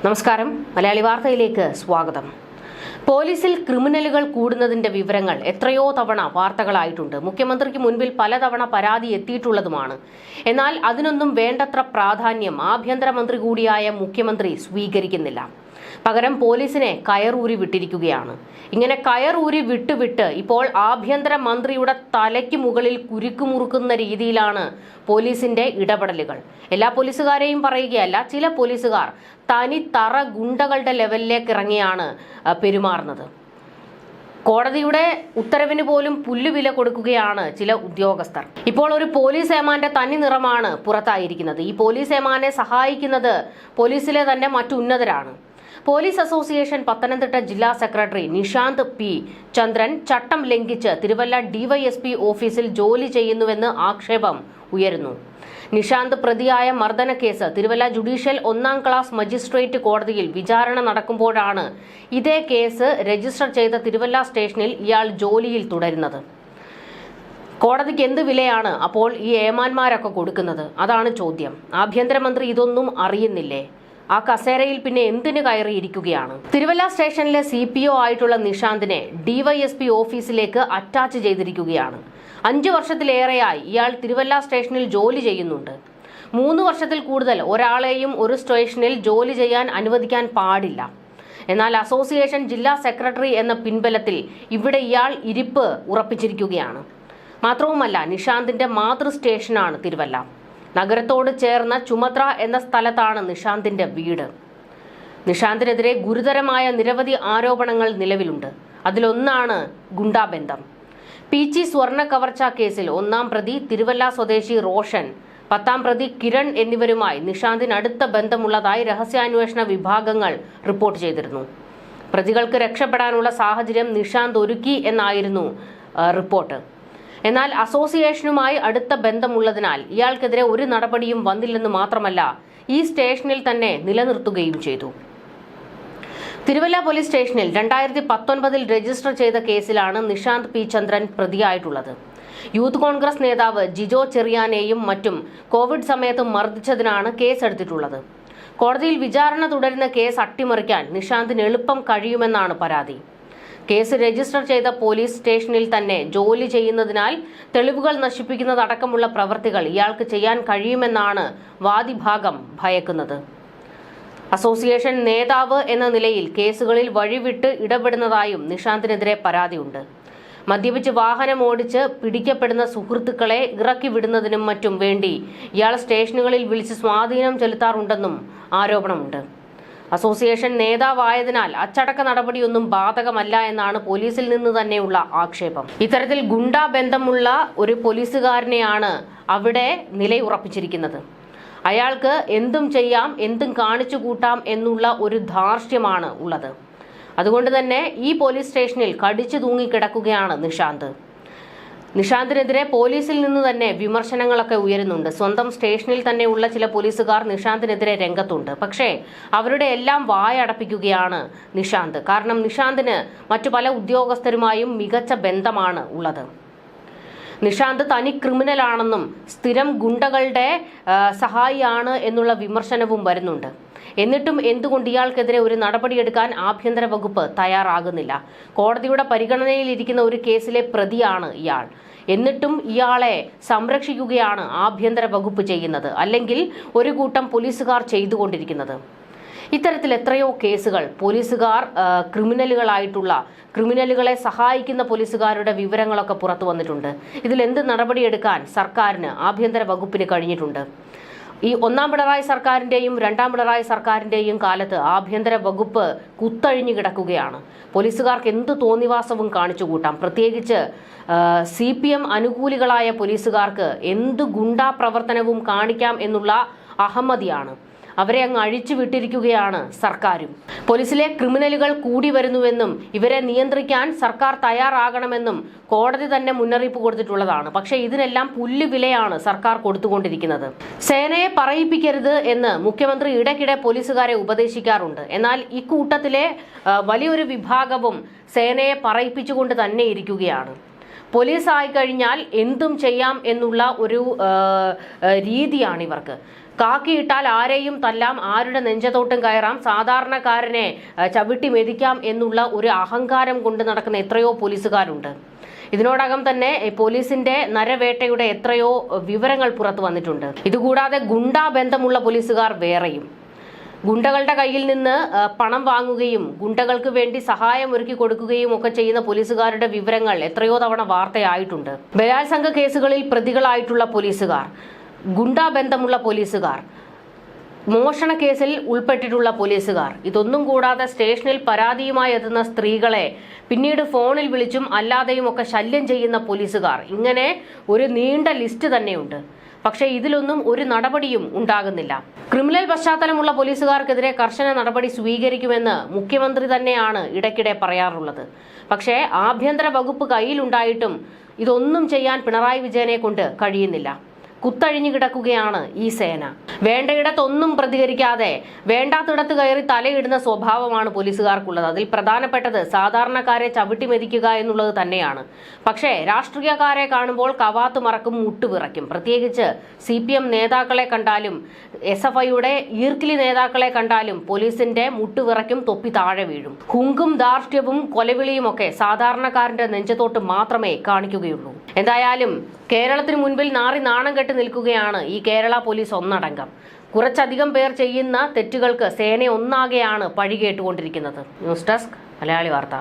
നമസ്കാരം, മലയാളി വാർത്തയിലേക്ക് സ്വാഗതം. പോലീസിൽ ക്രിമിനലുകൾ കൂടുന്നതിന്റെ വിവരങ്ങൾ എത്രയോ തവണ വാർത്തകളായിട്ടുണ്ട്. മുഖ്യമന്ത്രിക്ക് മുൻപിൽ പലതവണ പരാതി എത്തിയിട്ടുള്ളതുമാണ്. എന്നാൽ അതിനൊന്നും വേണ്ടത്ര പ്രാധാന്യം ആഭ്യന്തരമന്ത്രി കൂടിയായ മുഖ്യമന്ത്രി സ്വീകരിക്കുന്നില്ല. പകരം പോലീസിനെ കയറൂരി വിട്ടിരിക്കുകയാണ്. ഇങ്ങനെ കയറൂരി വിട്ട് ഇപ്പോൾ ആഭ്യന്തരമന്ത്രിയുടെ തലയ്ക്ക് മുകളിൽ കുരുക്കുമുറുക്കുന്ന രീതിയിലാണ് പോലീസിന്റെ ഇടപെടലുകൾ. എല്ലാ പോലീസുകാരെയും പറയുകയല്ല, ചില പോലീസുകാർ തനി തറ ഗുണ്ടകളുടെ ലെവലിലേക്ക് ഇറങ്ങിയാണ് പെരുമാറുന്നത്. കോടതിയുടെ ഉത്തരവിന് പോലും പുല്ലുവില കൊടുക്കുകയാണ് ചില ഉദ്യോഗസ്ഥർ. ഇപ്പോൾ ഒരു പോലീസ് ഏമാന്റെ തനി നിറമാണ് പുറത്തായിരിക്കുന്നത്. ഈ പോലീസ് ഏമാനെ സഹായിക്കുന്നത് പോലീസിലെ തന്നെ മറ്റു ഉന്നതരാണ്. പോലീസ് അസോസിയേഷൻ പത്തനംതിട്ട ജില്ലാ സെക്രട്ടറി നിഷാന്ത് പി ചന്ദ്രൻ ചട്ടം ലംഘിച്ച് തിരുവല്ല ഡിവൈഎസ്പി ഓഫീസിൽ ജോലി ചെയ്യുന്നുവെന്ന് ആക്ഷേപം ഉയരുന്നു. നിഷാന്ത് പ്രതിയായ മർദ്ദന കേസ് തിരുവല്ല ജുഡീഷ്യൽ 1ാം ക്ലാസ് മജിസ്ട്രേറ്റ് കോടതിയിൽ വിചാരണ നടക്കുമ്പോഴാണ് ഇതേ കേസ് രജിസ്റ്റർ ചെയ്ത തിരുവല്ല സ്റ്റേഷനിൽ ഇയാൾ ജോലിയിൽ തുടരുന്നത്. കോടതിക്ക് എന്ത് വിലയാണ് അപ്പോൾ ഈ ഏമാന്മാരൊക്കെ കൊടുക്കുന്നത്? അതാണ് ചോദ്യം. ആഭ്യന്തരമന്ത്രി ഇതൊന്നും അറിയുന്നില്ലേ? ആ കസേരയിൽ പിന്നെ എന്തിനു കയറിയിരിക്കുകയാണ്? തിരുവല്ല സ്റ്റേഷനിലെ CPO ആയിട്ടുള്ള നിഷാന്തിനെ ഡിവൈഎസ്പി ഓഫീസിലേക്ക് അറ്റാച്ച് ചെയ്തിരിക്കുകയാണ്. 5 വർഷത്തിലേറെയായി ഇയാൾ തിരുവല്ല സ്റ്റേഷനിൽ ജോലി ചെയ്യുന്നുണ്ട്. 3 വർഷത്തിൽ കൂടുതൽ ഒരാളെയും ഒരു സ്റ്റേഷനിൽ ജോലി ചെയ്യാൻ അനുവദിക്കാൻ പാടില്ല. എന്നാൽ അസോസിയേഷൻ ജില്ലാ സെക്രട്ടറി എന്ന പിൻബലത്തിൽ ഇവിടെ ഇയാൾ ഇരിപ്പ് ഉറപ്പിച്ചിരിക്കുകയാണ്. മാത്രവുമല്ല, നിഷാന്തിന്റെ മാതൃ സ്റ്റേഷനാണ് തിരുവല്ല. നഗരത്തോട് ചേർന്ന ചുമത്ര എന്ന സ്ഥലത്താണ് നിഷാന്തിന്റെ വീട്. നിഷാന്തിനെതിരെ ഗുരുതരമായ നിരവധി ആരോപണങ്ങൾ നിലവിലുണ്ട്. അതിലൊന്നാണ് ഗുണ്ടാബന്ധം. പീച്ചി സ്വർണ്ണ കവർച്ച കേസിൽ 1ാം പ്രതി തിരുവല്ല സ്വദേശി റോഷൻ, 10ാം പ്രതി കിരൺ എന്നിവരുമായി നിഷാന്തിന് അടുത്ത ബന്ധമുള്ളതായി രഹസ്യാന്വേഷണ വിഭാഗങ്ങൾ റിപ്പോർട്ട് ചെയ്തിരുന്നു. പ്രതികൾക്ക് രക്ഷപ്പെടാനുള്ള സാഹചര്യം നിഷാന്ത് ഒരുക്കി എന്നായിരുന്നു റിപ്പോർട്ട്. എന്നാൽ അസോസിയേഷനുമായി അടുത്ത ബന്ധമുള്ളതിനാൽ ഇയാൾക്കെതിരെ ഒരു നടപടിയും വന്നില്ലെന്ന് മാത്രമല്ല, ഈ സ്റ്റേഷനിൽ തന്നെ നിലനിർത്തുകയും ചെയ്തു. തിരുവല്ല പോലീസ് സ്റ്റേഷനിൽ 2019 രജിസ്റ്റർ ചെയ്ത കേസിലാണ് നിഷാന്ത് പി ചന്ദ്രൻ പ്രതിയായിട്ടുള്ളത്. യൂത്ത് കോൺഗ്രസ് നേതാവ് ജിജോ ചെറിയാനെയും മറ്റും കോവിഡ് സമയത്ത് മർദ്ദിച്ചതിനാണ് കേസെടുത്തിട്ടുള്ളത്. കോടതിയിൽ വിചാരണ തുടരുന്ന കേസ് അട്ടിമറിക്കാൻ നിഷാന്തിന് എളുപ്പം കഴിയുമെന്നാണ് പരാതി. കേസ് രജിസ്റ്റർ ചെയ്ത പോലീസ് സ്റ്റേഷനിൽ തന്നെ ജോലി ചെയ്യുന്നതിനാൽ തെളിവുകൾ നശിപ്പിക്കുന്നതടക്കമുള്ള പ്രവൃത്തികൾ ഇയാൾക്ക് ചെയ്യാൻ കഴിയുമെന്നാണ് വാദിഭാഗം ഭയക്കുന്നത്. അസോസിയേഷൻ നേതാവ് എന്ന നിലയിൽ കേസുകളിൽ വഴിവിട്ട് ഇടപെടുന്നതായും നിഷാന്തിനെതിരെ പരാതിയുണ്ട്. മദ്യപിച്ച് വാഹനം ഓടിച്ച് പിടിക്കപ്പെടുന്ന സുഹൃത്തുക്കളെ ഇറക്കി വിടുന്നതിനും മറ്റും വേണ്ടി ഇയാൾ സ്റ്റേഷനുകളിൽ വിളിച്ച് സ്വാധീനം ചെലുത്താറുണ്ടെന്നും ആരോപണമുണ്ട്. അസോസിയേഷൻ നേതാവായതിനാൽ അച്ചടക്ക നടപടിയൊന്നും ബാധകമല്ല എന്നാണ് പോലീസിൽ നിന്ന് തന്നെയുള്ള ആക്ഷേപം. ഇത്തരത്തിൽ ഗുണ്ടാ ബന്ധമുള്ള ഒരു പോലീസുകാരനെയാണ് അവിടെ നിലയുറപ്പിച്ചിരിക്കുന്നത്. അയാൾക്ക് എന്തും ചെയ്യാം, എന്തും കാണിച്ചു കൂട്ടാം എന്നുള്ള ഒരു ധാർഷ്ട്യമാണ് ഉള്ളത്. അതുകൊണ്ട് തന്നെ ഈ പോലീസ് സ്റ്റേഷനിൽ കടിച്ചു തൂങ്ങിക്കിടക്കുകയാണ് നിഷാന്ത്. നിഷാന്തിനെതിരെ പോലീസിൽ നിന്ന് തന്നെ വിമർശനങ്ങളൊക്കെ ഉയരുന്നുണ്ട്. സ്വന്തം സ്റ്റേഷനിൽ തന്നെയുള്ള ചില പോലീസുകാർ നിഷാന്തിനെതിരെ രംഗത്തുണ്ട്. പക്ഷേ അവരുടെ എല്ലാം വായടപ്പിക്കുകയാണ് നിഷാന്ത്. കാരണം നിഷാന്തിന് മറ്റു പല ഉദ്യോഗസ്ഥരുമായും മികച്ച ബന്ധമാണ് ഉള്ളത്. നിഷാന്ത് തനി ക്രിമിനലാണെന്നും സ്ഥിരം ഗുണ്ടകളുടെ സഹായിയാണ് എന്നുള്ള വിമർശനവും വരുന്നുണ്ട്. എന്നിട്ടും എന്തുകൊണ്ട് ഇയാൾക്കെതിരെ ഒരു നടപടിയെടുക്കാൻ ആഭ്യന്തര വകുപ്പ് തയ്യാറാകുന്നില്ല? കോടതിയുടെ പരിഗണനയിലിരിക്കുന്ന ഒരു കേസിലെ പ്രതിയാണ് ഇയാൾ. എന്നിട്ടും ഇയാളെ സംരക്ഷിക്കുകയാണ് ആഭ്യന്തര വകുപ്പ് ചെയ്യുന്നത്, അല്ലെങ്കിൽ ഒരു കൂട്ടം പോലീസുകാർ ചെയ്തുകൊണ്ടിരിക്കുന്നത്. ഇത്തരത്തിൽ എത്രയോ കേസുകൾ പോലീസുകാർ ക്രിമിനലുകളെ സഹായിക്കുന്ന പോലീസുകാരുടെ വിവരങ്ങളൊക്കെ പുറത്തു വന്നിട്ടുണ്ട്. ഇതിൽ എന്ത് നടപടിയെടുക്കാൻ സർക്കാരിന്, ആഭ്യന്തര വകുപ്പിന് കഴിഞ്ഞിട്ടുണ്ട്? ഈ 1ാം പിണറായി സർക്കാരിന്റെയും 2ാം പിണറായി സർക്കാരിന്റെയും കാലത്ത് ആഭ്യന്തര വകുപ്പ് കുത്തഴിഞ്ഞു കിടക്കുകയാണ്. പോലീസുകാർക്ക് എന്ത് തോന്നിവാസവും കാണിച്ചു കൂട്ടാം. പ്രത്യേകിച്ച് CPM അനുകൂലികളായ പോലീസുകാർക്ക് എന്ത് ഗുണ്ടാ പ്രവർത്തനവും കാണിക്കാം എന്നുള്ള അഹമ്മതിയാണ്. അവരെ അങ്ങ് അഴിച്ചു വിട്ടിരിക്കുകയാണ് സർക്കാരും. പോലീസിലെ ക്രിമിനലുകൾ കൂടി വരുന്നുവെന്നും ഇവരെ നിയന്ത്രിക്കാൻ സർക്കാർ തയ്യാറാകണമെന്നും കോടതി തന്നെ മുന്നറിയിപ്പ് കൊടുത്തിട്ടുള്ളതാണ്. പക്ഷേ ഇതിനെല്ലാം പുല്ലുവിലയാണ് സർക്കാർ കൊടുത്തുകൊണ്ടിരിക്കുന്നത്. സേനയെ പറയിപ്പിക്കരുത് എന്ന് മുഖ്യമന്ത്രി ഇടയ്ക്കിടെ പോലീസുകാരെ ഉപദേശിക്കാറുണ്ട്. എന്നാൽ ഇക്കൂട്ടത്തിലെ വലിയൊരു വിഭാഗവും സേനയെ പറയിപ്പിച്ചുകൊണ്ട് തന്നെ ഇരിക്കുകയാണ്. പോലീസ് ആയി കഴിഞ്ഞാൽ എന്തും ചെയ്യാം എന്നുള്ള ഒരു രീതിയാണ് ഇവർക്ക്. കാക്കിയിട്ടാൽ ആരെയും തല്ലാം, ആരുടെ നെഞ്ചത്തോട്ടും കയറാം, സാധാരണക്കാരനെ ചവിട്ടി മെതിക്കാം എന്നുള്ള ഒരു അഹങ്കാരം കൊണ്ട് നടക്കുന്ന എത്രയോ പോലീസുകാരുണ്ട്. ഇതിനോടകം തന്നെ പോലീസിന്റെ നരവേട്ടയുടെ എത്രയോ വിവരങ്ങൾ പുറത്തു വന്നിട്ടുണ്ട്. ഇതുകൂടാതെ ഗുണ്ടാ ബന്ധമുള്ള പോലീസുകാർ വേറെയും. ഗുണ്ടകളുടെ കയ്യിൽ നിന്ന് പണം വാങ്ങുകയും ഗുണ്ടകൾക്ക് വേണ്ടി സഹായം ഒരുക്കി കൊടുക്കുകയും ഒക്കെ ചെയ്യുന്ന പോലീസുകാരുടെ വിവരങ്ങൾ എത്രയോ തവണ വാർത്തയായിട്ടുണ്ട്. ബലാത്സംഗ കേസുകളിൽ പ്രതികളായിട്ടുള്ള പോലീസുകാർ, ഗുണ്ടാ ബന്ധമുള്ള പോലീസുകാർ, മോഷണ കേസിൽ ഉൾപ്പെട്ടിട്ടുള്ള പോലീസുകാർ, ഇതൊന്നും കൂടാതെ സ്റ്റേഷനിൽ പരാതിയുമായി എത്തുന്ന സ്ത്രീകളെ പിന്നീട് ഫോണിൽ വിളിച്ചും അല്ലാതെയും ഒക്കെ ശല്യം ചെയ്യുന്ന പോലീസുകാർ, ഇങ്ങനെ ഒരു നീണ്ട ലിസ്റ്റ് തന്നെയുണ്ട്. പക്ഷേ ഇതിലൊന്നും ഒരു നടപടിയും ഉണ്ടാകുന്നില്ല. ക്രിമിനൽ പശ്ചാത്തലമുള്ള പോലീസുകാർക്കെതിരെ കർശന നടപടി സ്വീകരിക്കുമെന്ന് മുഖ്യമന്ത്രി തന്നെയാണ് ഇടയ്ക്കിടെ പറയാറുള്ളത്. പക്ഷേ ആഭ്യന്തര വകുപ്പ് കയ്യിലുണ്ടായിട്ടും ഇതൊന്നും ചെയ്യാൻ പിണറായി വിജയനെ കൊണ്ട് കഴിയുന്നില്ല. കുത്തഴിഞ്ഞു കിടക്കുകയാണ് ഈ സേന. വേണ്ടയിടത്തൊന്നും പ്രതികരിക്കാതെ വേണ്ടാത്തിടത്ത് കയറി തലയിടുന്ന സ്വഭാവമാണ് പോലീസുകാർക്കുള്ളത്. അതിൽ പ്രധാനപ്പെട്ടത് സാധാരണക്കാരെ ചവിട്ടിമെതിക്കുക എന്നുള്ളത് തന്നെയാണ്. പക്ഷേ രാഷ്ട്രീയക്കാരെ കാണുമ്പോൾ കവാത്ത് മറക്കും, മുട്ടുവിറയ്ക്കും. പ്രത്യേകിച്ച് CPM നേതാക്കളെ കണ്ടാലും SFIയുടെ ഈർക്കിലി നേതാക്കളെ കണ്ടാലും പോലീസിന്റെ മുട്ടുവിറയ്ക്കും, തൊപ്പി താഴെ വീഴും. ഹുങ്കും ധാർഷ്ട്യവും കൊലവിളിയുമൊക്കെ സാധാരണക്കാരന്റെ നെഞ്ചത്തോട്ട് മാത്രമേ കാണിക്കുകയുള്ളൂ. എന്തായാലും കേരളത്തിന് മുൻപിൽ നാറി നാണം കെട്ട് നിൽക്കുകയാണ് ഈ കേരള പോലീസ് ഒന്നടങ്കം. കുറച്ചധികം പേർ ചെയ്യുന്ന തെറ്റുകൾക്ക് സേന ഒന്നാകെയാണ് പഴി കേട്ടുകൊണ്ടിരിക്കുന്നത്. ന്യൂസ് ഡെസ്ക് മലയാളി വാർത്ത.